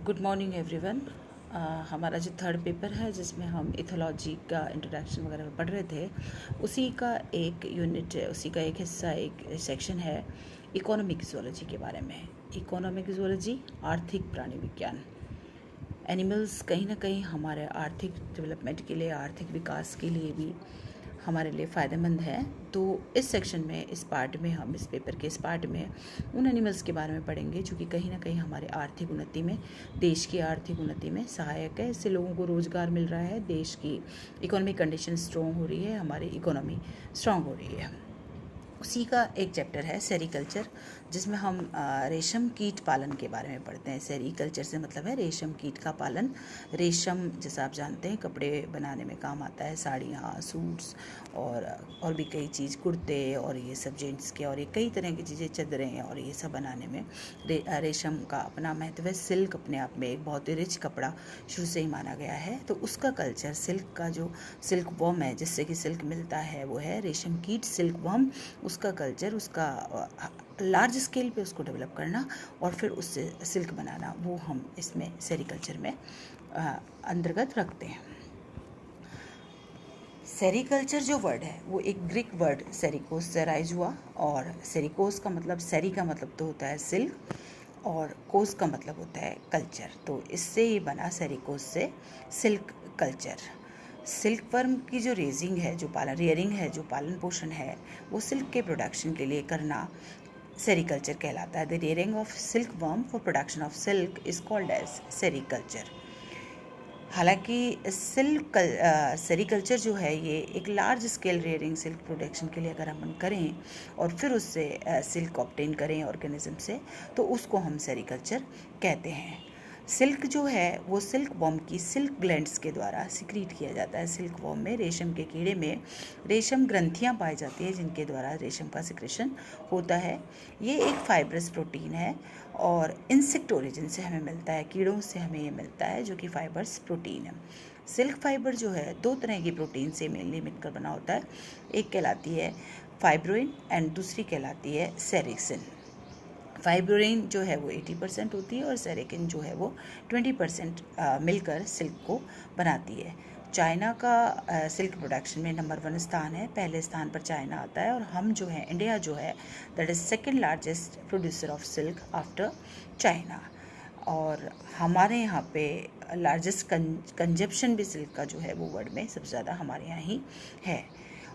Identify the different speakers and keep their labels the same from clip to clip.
Speaker 1: Good morning everyone. हमारा जो third paper है जिसमें हम इथोलॉजी का इंट्रोडक्शन वगैरह पढ़ रहे थे, उसी का एक यूनिट है, उसी का एक हिस्सा, एक सेक्शन है इकोनॉमिक ज़ूलॉजी के बारे में। इकोनॉमिक ज़ूलॉजी आर्थिक प्राणी विज्ञान। एनिमल्स कहीं ना कहीं हमारे आर्थिक डेवलपमेंट के लिए, आर्थिक विकास के लिए भी हमारे लिए फ़ायदेमंद है। तो इस सेक्शन में, इस पार्ट में, हम इस पेपर के इस पार्ट में उन एनिमल्स के बारे में पढ़ेंगे जो कि कहीं ना कहीं हमारे आर्थिक उन्नति में, देश की आर्थिक उन्नति में सहायक है। इससे लोगों को रोज़गार मिल रहा है, देश की इकोनॉमिक कंडीशन स्ट्रॉन्ग हो रही है, हमारी इकोनॉमी स्ट्रॉन्ग हो रही है। उसी का एक चैप्टर है सेरीकल्चर, जिसमें हम रेशम कीट पालन के बारे में पढ़ते हैं। सेरीकल्चर से मतलब है रेशम कीट का पालन। रेशम, जैसा आप जानते हैं, कपड़े बनाने में काम आता है, साड़ियाँ, सूट्स और भी कई चीज़, कुर्ते और ये सब जेंट्स के, और ये कई तरह की चीज़ें, चादरें और ये सब बनाने में रेशम का अपना महत्व है। सिल्क अपने आप में एक बहुत ही रिच कपड़ा शुरू से ही माना गया है। तो उसका कल्चर, सिल्क का जो सिल्क वर्म है जिससे कि सिल्क मिलता है, वो है रेशम कीट, सिल्क वर्म। उसका कल्चर, उसका लार्ज स्केल पे उसको डेवलप करना और फिर उससे सिल्क बनाना, वो हम इसमें सेरीकल्चर में अंतर्गत रखते हैं। सेरीकल्चर जो वर्ड है वो एक ग्रीक वर्ड सेरिकोस से राइज हुआ, और सेरिकोस का मतलब, सेरी का मतलब तो होता है सिल्क और कोस का मतलब होता है कल्चर। तो इससे ये बना सेरिकोस से सिल्क कल्चर। सिल्क वर्म की जो रेजिंग है, जो रियरिंग है, जो पालन पोषण है, वो सिल्क के प्रोडक्शन के लिए करना सेरीकल्चर कहलाता है। The rearing of silk worm for production of silk is called as sericulture. हालांकि सेरीकल्चर जो है ये एक large scale rearing, silk production के लिए अगर हम करें और फिर उससे सिल्क ऑब्टेन करें ऑर्गेनिज्म से, तो उसको हम सेरीकल्चर कहते हैं। सिल्क जो है वो सिल्क वॉर्म की सिल्क ग्लैंड्स के द्वारा सिक्रीट किया जाता है। सिल्क वॉर्म में, रेशम के कीड़े में रेशम ग्रंथियां पाई जाती है जिनके द्वारा रेशम का सिक्रेशन होता है। ये एक फाइब्रस प्रोटीन है और इंसेक्ट ओरिजिन से हमें मिलता है, कीड़ों से हमें ये मिलता है, जो कि फाइबर्स प्रोटीन है। सिल्क फाइबर जो है दो तरह की प्रोटीन से मेनली मिलकर बना होता है। एक कहलाती है फाइब्रोइन एंड दूसरी कहलाती है सेरिक्सिन। फाइब्रोइन जो है वो 80% होती है और सेरिकिन जो है वो 20% मिलकर सिल्क को बनाती है। चाइना का सिल्क प्रोडक्शन में नंबर 1 स्थान है, पहले स्थान पर चाइना आता है, और हम जो है, इंडिया जो है, that is second largest producer of silk after China. और हमारे यहाँ पे लार्जेस्ट कंजप्शन भी सिल्क का जो है वो वर्ल्ड में सबसे ज़्यादा हमारे यहाँ ही है।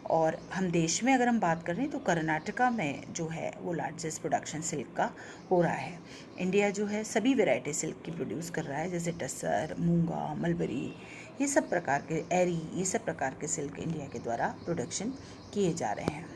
Speaker 1: और हम देश में अगर हम बात करें तो कर्नाटका में जो है वो लार्जेस्ट प्रोडक्शन सिल्क का हो रहा है। इंडिया जो है सभी वैरायटी सिल्क की प्रोड्यूस कर रहा है, जैसे टसर, मूंगा, मलबरी, ये सब प्रकार के, एरी, ये सब प्रकार के सिल्क इंडिया के द्वारा प्रोडक्शन किए जा रहे हैं।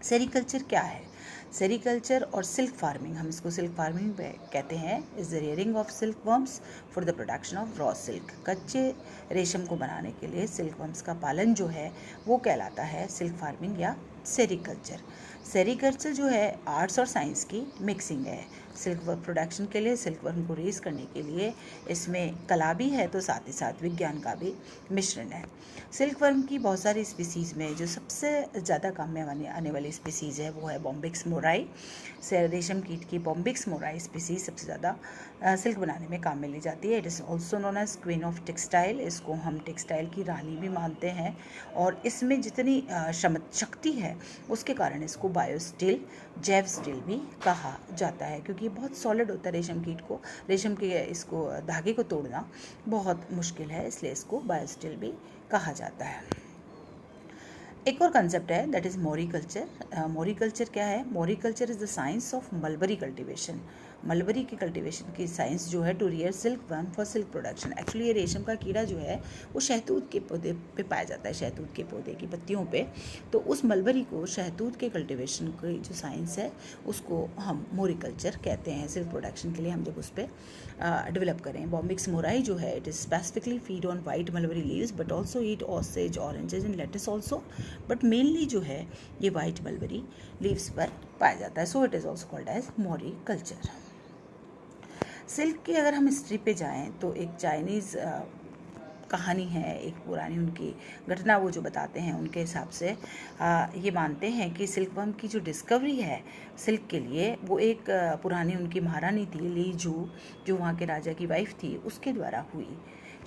Speaker 1: सेरीकल्चर क्या है? सेरीकल्चर और सिल्क फार्मिंग, हम इसको सिल्क फार्मिंग कहते हैं, is the rearing of silk worms for the production of raw silk. कच्चे रेशम को बनाने के लिए सिल्क वर्म्स का पालन जो है वो कहलाता है सिल्क फार्मिंग या सेरीकल्चर। सेरीकल्चर जो है आर्ट्स और साइंस की मिक्सिंग है। सिल्क वर्म प्रोडक्शन के लिए, सिल्क वर्म को रेज करने के लिए इसमें कला भी है तो साथ ही साथ विज्ञान का भी मिश्रण है। सिल्क वर्म की बहुत सारी स्पीसीज़ में जो सबसे ज़्यादा काम में आने वाली स्पीसीज़ है वो है बॉम्बिक्स मोराई। रेशम कीट की बॉम्बिक्स मोराई स्पीसीज सबसे ज़्यादा सिल्क बनाने में काम में ली जाती है। It is also known as queen of textile. इसको हम टेक्सटाइल की रानी भी मानते हैं, और इसमें जितनी शक्ति है उसके कारण इसको बायोस्टील, जैव स्टील भी कहा जाता है, क्योंकि ये बहुत सॉलिड होता है। रेशम कीट को, रेशम के इसको धागे को तोड़ना बहुत मुश्किल है, इसलिए इसको बायोस्टील भी कहा जाता है। एक और कंसेप्ट है, दैट इज़ मोरिकल्चर। मोरिकल्चर क्या है? Moriculture is the science of mulberry cultivation. Mulberry की कल्टीवेशन की साइंस जो है to rear silk worm for silk production. Actually ये रेशम का कीड़ा जो है वो शहतूत के पौधे पे पाया जाता है, शहतूत के पौधे की पत्तियों पे। तो उस मलबरी को, शहतूत के कल्टीवेशन की जो साइंस है उसको हम मोरिकल्चर कहते हैं। सिल्क प्रोडक्शन के लिए हम जब उस पर डेवलप करें। बॉम्बिक्स मोराई जो है, it is specifically feed on white mulberry leaves but also eat osages, oranges and lettuce also, but mainly जो है ये वाइट मलबरी लीव्स पर पाया जाता है। So it is also called as moriculture. Silk की अगर हम हिस्ट्री पे जाएं तो एक चाइनीज़ कहानी है, एक पुरानी उनकी घटना वो जो बताते हैं, उनके हिसाब से ये मानते हैं कि सिल्क वर्म की जो डिस्कवरी है सिल्क के लिए, वो एक पुरानी उनकी महारानी थी ली जू, जो वहाँ के राजा की वाइफ थी, उसके द्वारा हुई।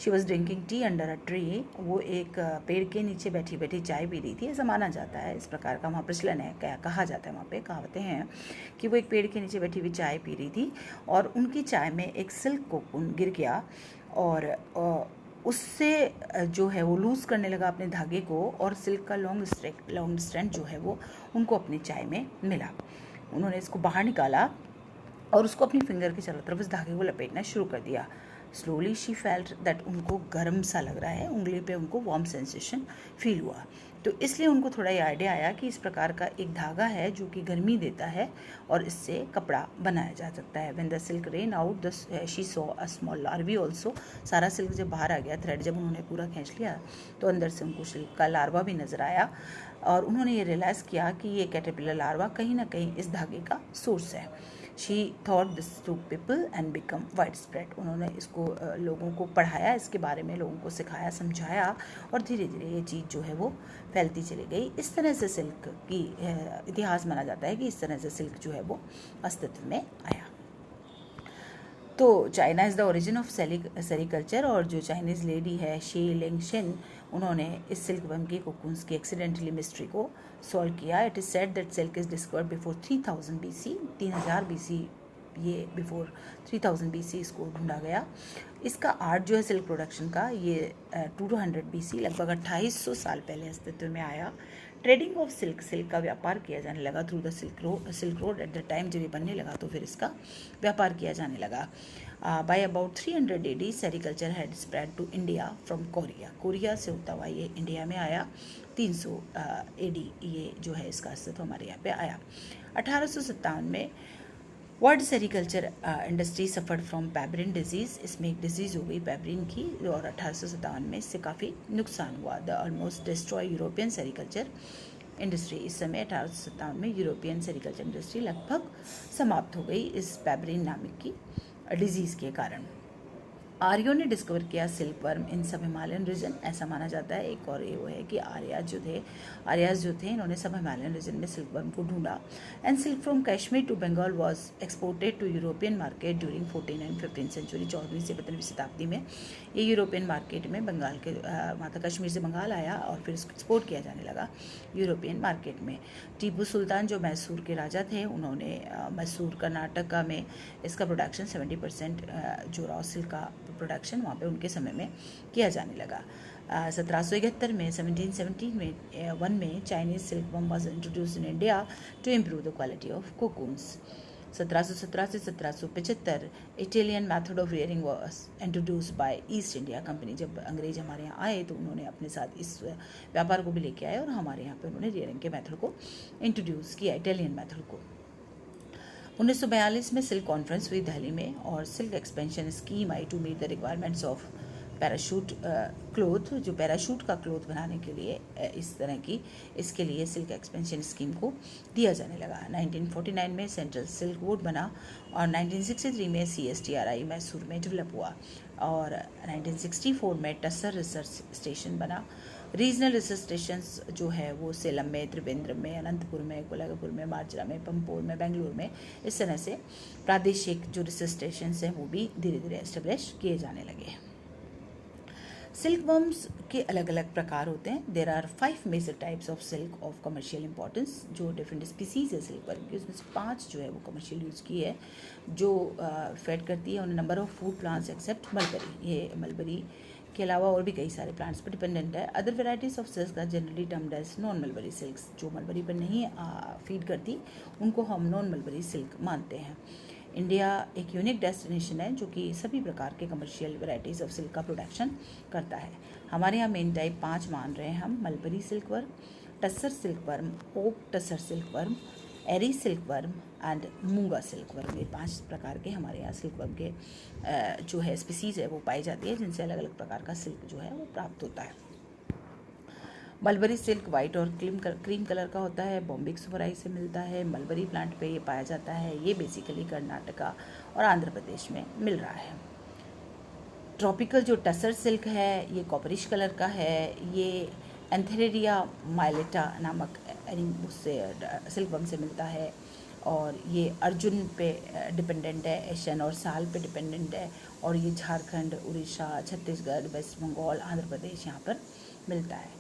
Speaker 1: She was drinking tea under a tree. वो एक पेड़ के नीचे बैठी बैठी चाय पी रही थी, ऐसा माना जाता है, इस प्रकार का वहाँ प्रचलन है, कहा जाता है, वहाँ पे कहावतें हैं कि वो एक पेड़ के नीचे बैठी हुई चाय पी रही थी और उनकी चाय में एक सिल्क कोकून गिर गया और उससे जो है वो लूज़ करने लगा अपने धागे को और सिल्क का लॉन्ग स्ट्रैंड जो है वो उनको अपनी चाय में मिला। उन्होंने इसको बाहर निकाला और उसको अपनी फिंगर के चारों तरफ इस धागे को लपेटना शुरू कर दिया। स्लोली शी फेल्ट दैट उनको गर्म सा लग रहा है, उंगली पे उनको वार्म सेंसेशन फील हुआ। तो इसलिए उनको थोड़ा ये आइडिया आया कि इस प्रकार का एक धागा है जो कि गर्मी देता है और इससे कपड़ा बनाया जा सकता है। When the silk rain out she saw a small larvae also. सारा सिल्क जब बाहर आ गया, थ्रेड जब उन्होंने पूरा खींच लिया तो अंदर से उनको सिल्क का लार्वा भी नज़र आया और उन्होंने ये रियलाइज़ किया कि ये कैटरपिलर लार्वा कहीं ना कहीं इस धागे का सोर्स है। She thought this to people and become wide spread. उन्होंने इसको लोगों को पढ़ाया, इसके बारे में लोगों को सिखाया, समझाया और धीरे धीरे ये चीज़ जो है वो फैलती चली गई। इस तरह से सिल्क की इतिहास माना जाता है कि इस तरह से सिल्क जो है वो अस्तित्व में आया। तो China is the origin of sericulture और जो चाइनीज़ लेडी है शी लिंगशिन, उन्होंने इस सिल्क वर्म की कोकून्स की एक्सीडेंटली मिस्ट्री को सॉल्व किया। It is said that silk is discovered before 3000 BC, 3000 BC, ये बिफोर 3000 BC इसको ढूंढा गया। इसका आर्ट जो है सिल्क प्रोडक्शन का, ये 200 BC, लगभग 2800 साल पहले अस्तित्व में आया। ट्रेडिंग ऑफ सिल्क का व्यापार किया जाने लगा through the silk road at the time. जब ये बनने लगा तो फिर इसका व्यापार किया जाने लगा। By about 300 AD sericulture had spread to India from Korea से होता हुआ ये इंडिया में आया। 300 AD ये जो है इसका अस्तित्व हमारे यहाँ पे आया। 1857 में world sericulture industry suffered from pebrine disease. इसमें एक डिजीज़ हो गई पेब्रिन की और 1857 में इससे काफ़ी नुकसान हुआ। The almost destroy European sericulture industry. इस समय 1857 में यूरोपियन सेरिकल्चर इंडस्ट्री लगभग समाप्त हो गई इस पेब्रिन नामक की डिजीज़ के कारण। आर्यों ने डिस्कवर किया सिल्क वर्म इन सब हिमालयन रीजन, ऐसा माना जाता है। एक और ये वो है कि आर्याज जो थे इन्होंने सब हिमालयन रीजन में सिल्क वर्म को ढूंढा। And silk from Kashmir to Bengal was exported to European market during 14 and 15 century. 14वीं से 15वीं शताब्दी में ये यूरोपियन मार्केट में बंगाल के वहाँ तक कश्मीर से बंगाल आया और फिर इसको एक्सपोर्ट किया जाने लगा यूरोपियन मार्केट में। टीपू सुल्तान जो मैसूर के राजा थे, उन्होंने मैसूर कर्नाटका में इसका प्रोडक्शन 70% जो रॉ सिल्क का प्रोडक्शन वहाँ पे उनके समय में किया जाने लगा। 1771 में 1771 में Chinese silk worm was introduce in India to improve the quality of cocoons. 1717 से 1775 Italian method of rearing was introduce by East India Company. जब अंग्रेज हमारे यहाँ आए तो उन्होंने अपने साथ इस व्यापार को भी लेके आए और हमारे यहाँ पे उन्होंने रियरिंग के मेथड को इंट्रोड्यूस किया, इटालियन मेथड को। 1942 में सिल्क कॉन्फ्रेंस हुई दिल्ली में और सिल्क एक्सपेंशन स्कीम आई to meet the requirements of parachute cloth. जो पैराशूट का क्लोथ बनाने के लिए इस तरह की, इसके लिए सिल्क एक्सपेंशन स्कीम को दिया जाने लगा। 1949 में सेंट्रल सिल्क बोर्ड बना और 1963 में CSTRI मैसूर में डेवलप हुआ और 1964 में टस्सर रिसर्च स्टेशन बना। रीजनल रिसर्च स्टेशन जो है वो सेलम में, त्रिवेंद्रम में, अनंतपुर में, कोल्हापुर में, मार्जरा में, पंपोर में, बेंगलुरु में, इस तरह से प्रादेशिक जो रिसर्च स्टेशन हैं वो भी धीरे धीरे एस्टेब्लिश किए जाने लगे। सिल्क वर्म्स के अलग अलग प्रकार होते हैं। There are 5 major types of silk of commercial importance. जो डिफरेंट स्पीसीज है सिल्क वर्म की, उसमें से 5 जो है वो कमर्शियल यूज़ की है, जो फेड करती है on number of food plants except mulberry. ये मलबरी के अलावा और भी कई सारे प्लांट्स पर डिपेंडेंट है। Other varieties of silk are generally termed as non mulberry silks. जो मलबरी पर नहीं फीड करती उनको हम नॉन मलबरी सिल्क मानते हैं। इंडिया एक यूनिक डेस्टिनेशन है जो कि सभी प्रकार के कमर्शियल वैरायटीज़ ऑफ सिल्क का प्रोडक्शन करता है। हमारे यहाँ मेन टाइप 5 मान रहे हैं हम: mulberry silk worm, tussar silk worm, oak tussar silk worm, eri silk worm and muga silk worm. ये 5 प्रकार के हमारे यहाँ सिल्क वर्म के जो है स्पीसीज़ है वो पाई जाती है, जिनसे अलग अलग प्रकार का सिल्क जो है वो प्राप्त होता है। मलबरी सिल्क वाइट और क्रीम कलर का होता है, बॉम्बिक सुवराई से मिलता है। मलबरी प्लांट पे ये पाया जाता है। ये बेसिकली कर्नाटका और आंध्र प्रदेश में मिल रहा है। ट्रॉपिकल जो टसर सिल्क है ये कॉपरिश कलर का है। ये एंथेरेरिया माइलेटा नामक उससे सिल्क वर्म से मिलता है और ये अर्जुन पे डिपेंडेंट है, एशियन और साल पे डिपेंडेंट है और ये झारखंड, उड़ीसा, छत्तीसगढ़, वेस्ट बंगाल, आंध्र प्रदेश यहाँ पर मिलता है।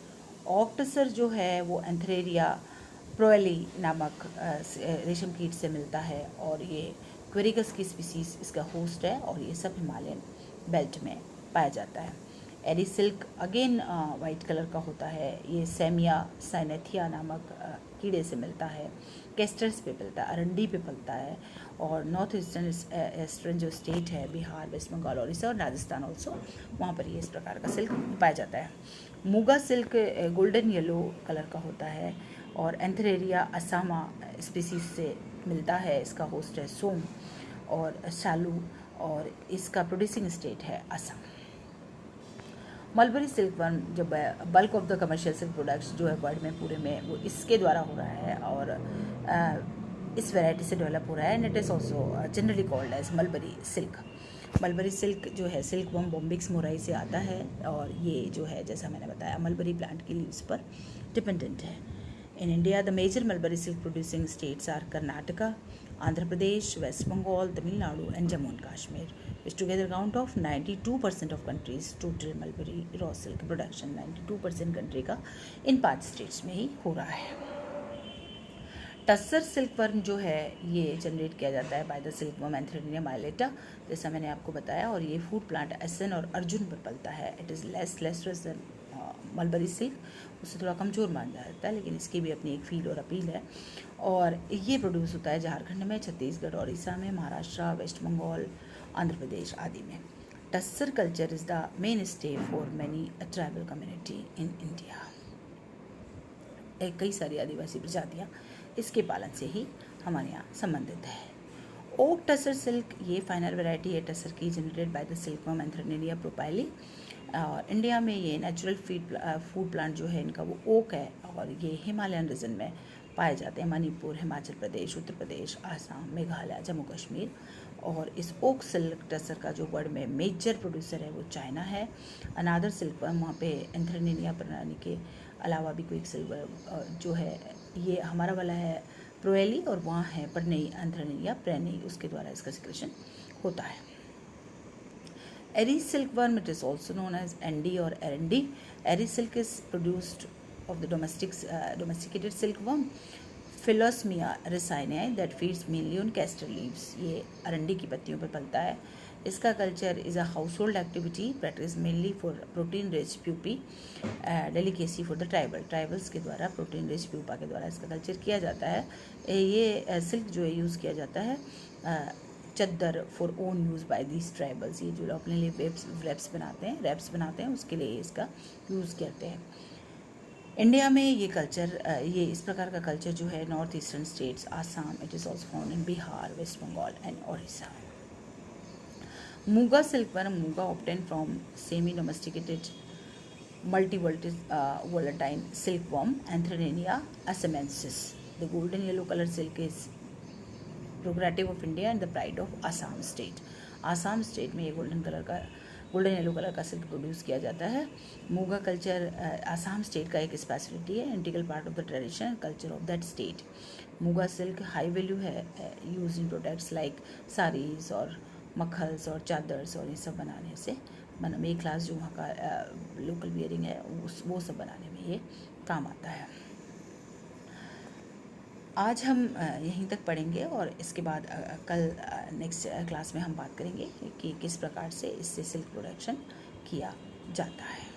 Speaker 1: ऑक टसर जो है वो एंथेरेरिया प्रोएली नामक रेशम कीट से मिलता है और ये क्वेरिगस की स्पीसीज इसका होस्ट है और ये सब हिमालयन बेल्ट में पाया जाता है। Eri silk again white colour का होता है। ये सेमिया साइनेथिया नामक कीड़े से मिलता है। केस्टर्स पे पलता है, अरंडी पे पलता है और नॉर्थ ईस्टर्न जो स्टेट है बिहार, वेस्ट बंगाल, उड़ीसा और राजस्थान ऑल्सो, वहाँ पर ये इस प्रकार का सिल्क पाया जाता है। Muga silk golden yellow colour का होता है और एंथेरेरिया असामा स्पीसीज से मिलता है। इसका होस्ट है सोम और शालू और इसका प्रोड्यूसिंग स्टेट है असम। मलबरी सिल्क वर्म जो bulk of the commercial silk products जो है वर्ल्ड में पूरे में वो इसके द्वारा हो रहा है और इस वैरायटी से डेवलप हो रहा है and it is also generally called as mulberry silk. Mulberry silk जो है सिल्क वर्म बॉम्बिक्स मोराई से आता है और ये जो है जैसा मैंने बताया मलबरी प्लांट की लीव्स पर डिपेंडेंट है। In India, the major mulberry silk producing states are Karnataka, Andhra Pradesh, West Bengal, Tamil Nadu and Jammu and Kashmir, which together count of 92% of country's total mulberry raw silk production। 92% country का इन 5 states में ही हो रहा है। Tussar silk worm जो है ये generate किया जाता है बाय द सिल्क वर्म एंथेरेरिया माइलेटा, जैसा मैंने आपको बताया, और ये फूड प्लांट एसन और अर्जुन पर पलता है। It is less than mulberry silk, उससे थोड़ा कमज़ोर माना जाता है, लेकिन इसकी भी अपनी एक फील और अपील है। और ये प्रोड्यूस होता है झारखंड में, छत्तीसगढ़, उड़ीसा में, महाराष्ट्र, वेस्ट बंगाल, आंध्र प्रदेश आदि में। Tussar culture is the main stay for many tribal community in India. कई सारी आदिवासी प्रजातियाँ इसके पालन से ही हमारे यहाँ संबंधित है। ओक टसर सिल्क ये फाइनल वैरायटी है टसर की, generated by the silk worm Antheraea proylei. और इंडिया में ये नेचुरल फूड प्लांट जो है इनका वो ओक है और ये हिमालयन रीजन में पाए जाते हैं, मणिपुर, हिमाचल प्रदेश, उत्तर प्रदेश, आसाम, मेघालय, जम्मू कश्मीर। और इस ओक सिल्क टसर का जो वर्ल्ड में मेजर प्रोड्यूसर है वो चाइना है। अनादर सिल्क वर्म वहाँ पे एंथेरेरिया प्रणाली के अलावा भी कोई सिल्क वर्म जो है ये हमारा वाला है प्रोएली और वहाँ है परनई एंथेरेरिया प्रेनई, उसके द्वारा इसका सिक्रेशन होता है। Eri silk worm it is also known as endi और erandi. Eri silk is produced of the domesticated silk worm Philosamia ricini that feeds mainly on castor leaves. ये अरंडी की पत्तियों पर पलता है। इसका culture is a household activity practice mainly for protein rich pupae delicacy for the tribals के द्वारा प्रोटीन रिच प्यूपा के द्वारा इसका कल्चर किया जाता है। ये सिल्क जो है यूज़ किया जाता है चद्दर for own use by these tribals. ये जो अपने लिए रैप्स बनाते हैं उसके लिए इसका यूज़ करते हैं। इंडिया में ये कल्चर ये इस प्रकार का कल्चर जो है north eastern states, Assam, it is also found in Bihar, West Bengal and Odisha. Muga silk worm, muga obtained from semi domesticated multi-volatile silkworm Antherinea asamensis. The golden yellow color silk is prerogative of India and the pride of Assam state. Assam state में ये golden yellow colour का silk produce किया जाता है। Muga culture Assam state का एक speciality है, integral part of the tradition and culture of that state. Muga silk high value है use in products like saris और मखल्स और चादर्स और ये सब बनाने से मे क्लास जो वहाँ का लोकल वियरिंग है वो सब बनाने में ये काम आता है। आज हम यहीं तक पढ़ेंगे और इसके बाद कल नेक्स्ट क्लास में हम बात करेंगे कि किस प्रकार से इससे सिल्क प्रोडक्शन किया जाता है।